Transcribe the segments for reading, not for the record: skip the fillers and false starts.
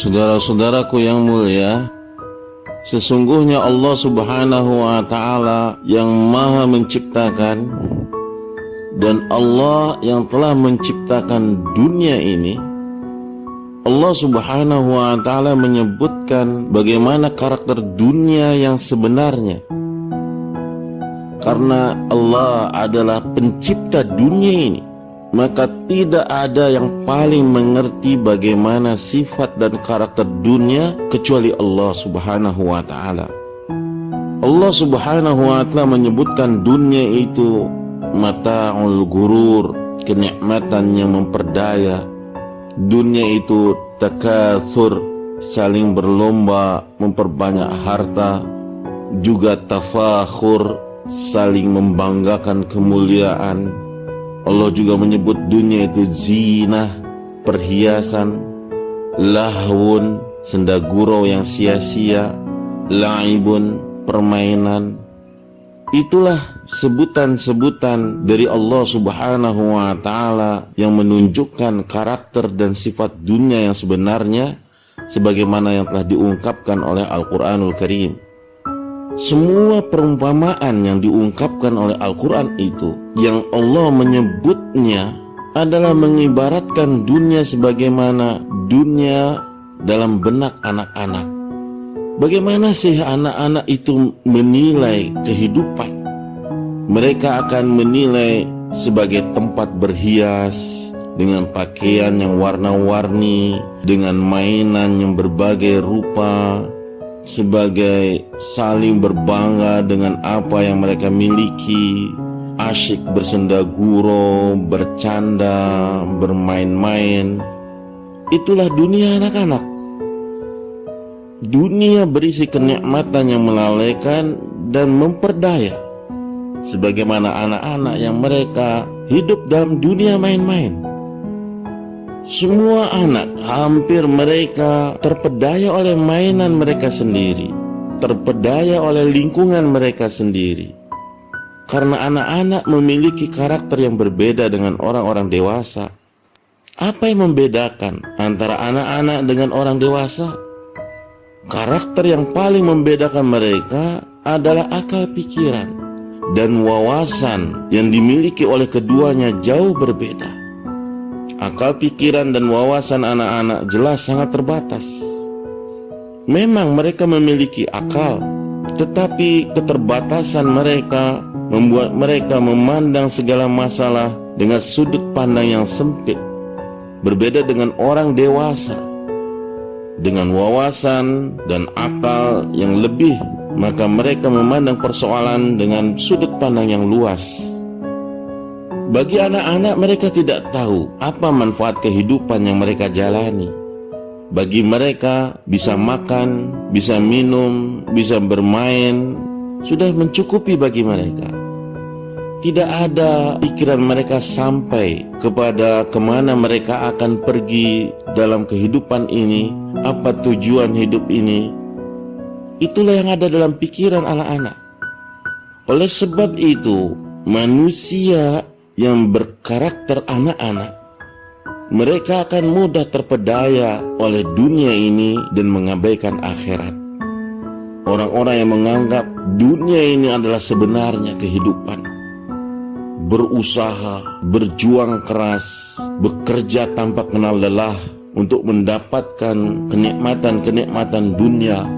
Saudara-saudaraku yang mulia, sesungguhnya Allah Subhanahu wa Ta'ala yang Maha Menciptakan, dan Allah yang telah menciptakan dunia ini. Allah Subhanahu wa Ta'ala menyebutkan bagaimana karakter dunia yang sebenarnya, karena Allah adalah pencipta dunia ini, maka tidak ada yang paling mengerti bagaimana sifat dan karakter dunia kecuali Allah Subhanahu wa Ta'ala. Allah Subhanahu wa Ta'ala menyebutkan dunia itu mata'ul gurur, kenikmatan yang memperdaya. Dunia itu takatsur, saling berlomba memperbanyak harta. Juga tafakhur, saling membanggakan kemuliaan. Allah juga menyebut dunia itu zinah, perhiasan. Lahwun, senda gurau yang sia-sia. La'ibun, permainan. Itulah sebutan-sebutan dari Allah Subhanahu wa Ta'ala yang menunjukkan karakter dan sifat dunia yang sebenarnya, sebagaimana yang telah diungkapkan oleh Al-Quranul Karim. Semua perumpamaan yang diungkapkan oleh Al-Quran itu, yang Allah menyebutnya adalah mengibaratkan dunia sebagaimana dunia dalam benak anak-anak. Bagaimana sih anak-anak itu menilai kehidupan? Mereka akan menilai sebagai tempat berhias, dengan pakaian yang warna-warni, dengan mainan yang berbagai rupa, sebagai saling berbangga dengan apa yang mereka miliki, asyik bersenda gurau, bercanda, bermain-main. Itulah dunia anak-anak. Dunia berisi kenikmatan yang melalaikan dan memperdaya, sebagaimana anak-anak yang mereka hidup dalam dunia main-main. Semua anak, hampir mereka terpedaya oleh mainan mereka sendiri, terpedaya oleh lingkungan mereka sendiri. Karena anak-anak memiliki karakter yang berbeda dengan orang-orang dewasa. Apa yang membedakan antara anak-anak dengan orang dewasa? Karakter yang paling membedakan mereka adalah akal pikiran dan wawasan yang dimiliki oleh keduanya jauh berbeda. Akal pikiran dan wawasan anak-anak jelas sangat terbatas. Memang mereka memiliki akal, tetapi keterbatasan mereka membuat mereka memandang segala masalah dengan sudut pandang yang sempit. Berbeda dengan orang dewasa, dengan wawasan dan akal yang lebih, maka mereka memandang persoalan dengan sudut pandang yang luas. Bagi anak-anak, mereka tidak tahu apa manfaat kehidupan yang mereka jalani. Bagi mereka, bisa makan, bisa minum, bisa bermain, sudah mencukupi bagi mereka. Tidak ada pikiran mereka sampai kepada kemana mereka akan pergi dalam kehidupan ini, apa tujuan hidup ini. Itulah yang ada dalam pikiran anak-anak. Oleh sebab itu, manusia yang berkarakter anak-anak, mereka akan mudah terpedaya oleh dunia ini dan mengabaikan akhirat. Orang-orang yang menganggap dunia ini adalah sebenarnya kehidupan, berusaha, berjuang keras, bekerja tanpa kenal lelah untuk mendapatkan kenikmatan-kenikmatan dunia,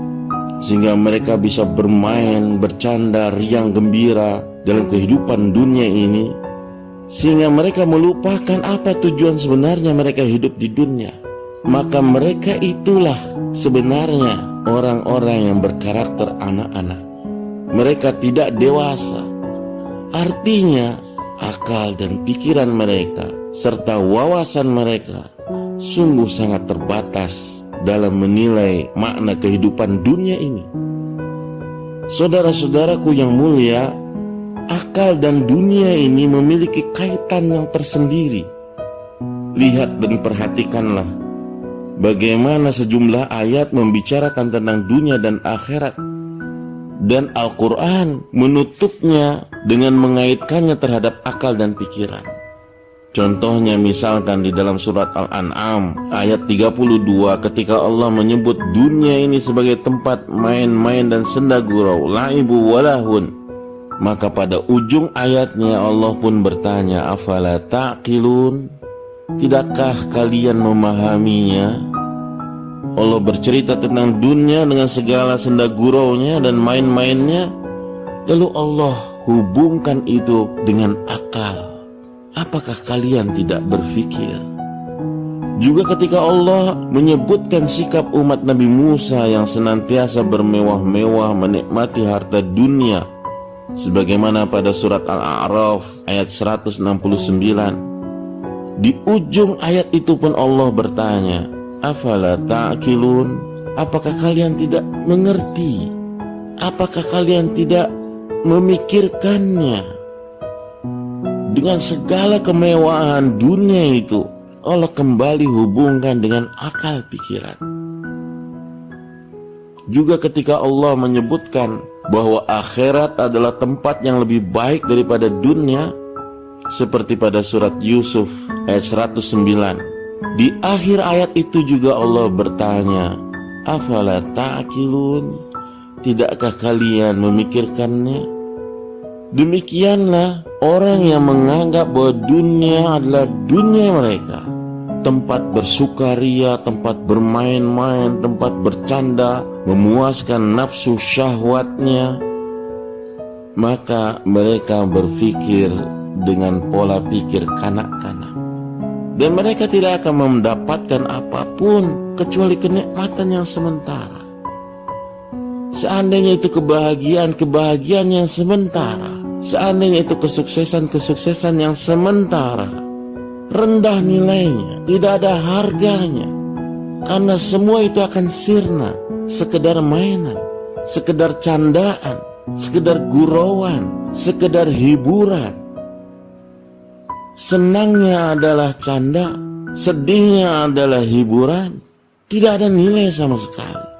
sehingga mereka bisa bermain, bercanda, riang gembira dalam kehidupan dunia ini, sehingga mereka melupakan apa tujuan sebenarnya mereka hidup di dunia. Maka mereka itulah sebenarnya orang-orang yang berkarakter anak-anak. Mereka tidak dewasa. Artinya akal dan pikiran mereka serta wawasan mereka sungguh sangat terbatas dalam menilai makna kehidupan dunia ini. Saudara-saudaraku yang mulia, akal dan dunia ini memiliki kaitan yang tersendiri. Lihat dan perhatikanlah bagaimana sejumlah ayat membicarakan tentang dunia dan akhirat, dan Al-Quran menutupnya dengan mengaitkannya terhadap akal dan pikiran. Contohnya misalkan di dalam surat Al-An'am ayat 32 ketika Allah menyebut dunia ini sebagai tempat main-main dan senda gurau, la'ibu walahun. Maka pada ujung ayatnya Allah pun bertanya, afala ta'qilun, tidakkah kalian memahaminya? Allah bercerita tentang dunia dengan segala senda guraunya dan main-mainnya, lalu Allah hubungkan itu dengan akal. Apakah kalian tidak berpikir? Juga ketika Allah menyebutkan sikap umat Nabi Musa yang senantiasa bermewah-mewah menikmati harta dunia, sebagaimana pada surat Al-A'raf ayat 169. Di ujung ayat itu pun Allah bertanya, afala ta'qilun, apakah kalian tidak mengerti? Apakah kalian tidak memikirkannya? Dengan segala kemewahan dunia itu, Allah kembali hubungkan dengan akal pikiran. Juga ketika Allah menyebutkan bahwa akhirat adalah tempat yang lebih baik daripada dunia, seperti pada surat Yusuf ayat 109. Di akhir ayat itu juga Allah bertanya, afala ta'qilun, tidakkah kalian memikirkannya? Demikianlah orang yang menganggap bahwa dunia adalah dunia mereka, tempat bersukaria, tempat bermain-main, tempat bercanda, memuaskan nafsu syahwatnya, maka mereka berpikir dengan pola pikir kanak-kanak, dan mereka tidak akan mendapatkan apapun kecuali kenikmatan yang sementara. Seandainya itu kebahagiaan yang sementara, seandainya itu kesuksesan yang sementara, rendah nilainya, tidak ada harganya, karena semua itu akan sirna, sekedar mainan, sekedar candaan, sekedar gurauan, sekedar hiburan. Senangnya adalah canda, sedihnya adalah hiburan, tidak ada nilai sama sekali,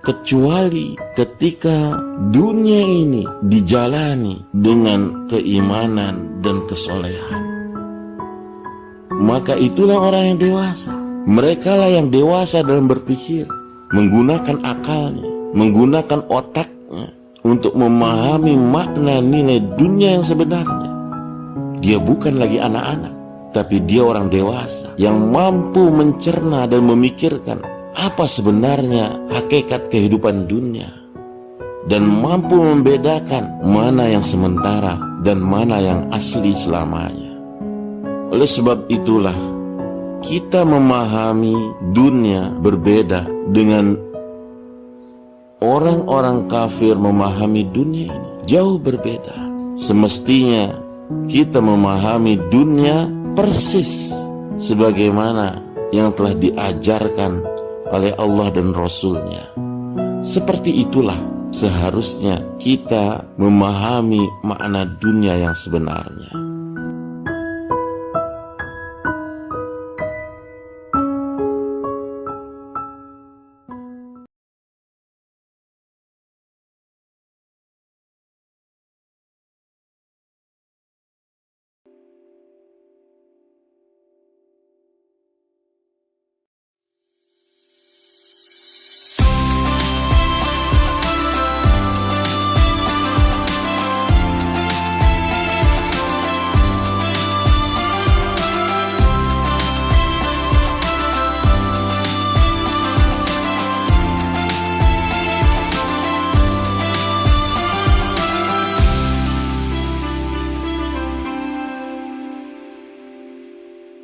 kecuali ketika dunia ini dijalani dengan keimanan dan kesolehan. Maka itulah orang yang dewasa. Mereka lah yang dewasa dalam berpikir, menggunakan akalnya, menggunakan otaknya untuk memahami makna nilai dunia yang sebenarnya. Dia bukan lagi anak-anak, tapi dia orang dewasa yang mampu mencerna dan memikirkan apa sebenarnya hakikat kehidupan dunia, dan mampu membedakan mana yang sementara dan mana yang asli selamanya. Oleh sebab itulah kita memahami dunia berbeda dengan orang-orang kafir memahami dunia ini, jauh berbeda. Semestinya kita memahami dunia persis sebagaimana yang telah diajarkan oleh Allah dan Rasul-Nya. Seperti itulah seharusnya kita memahami makna dunia yang sebenarnya.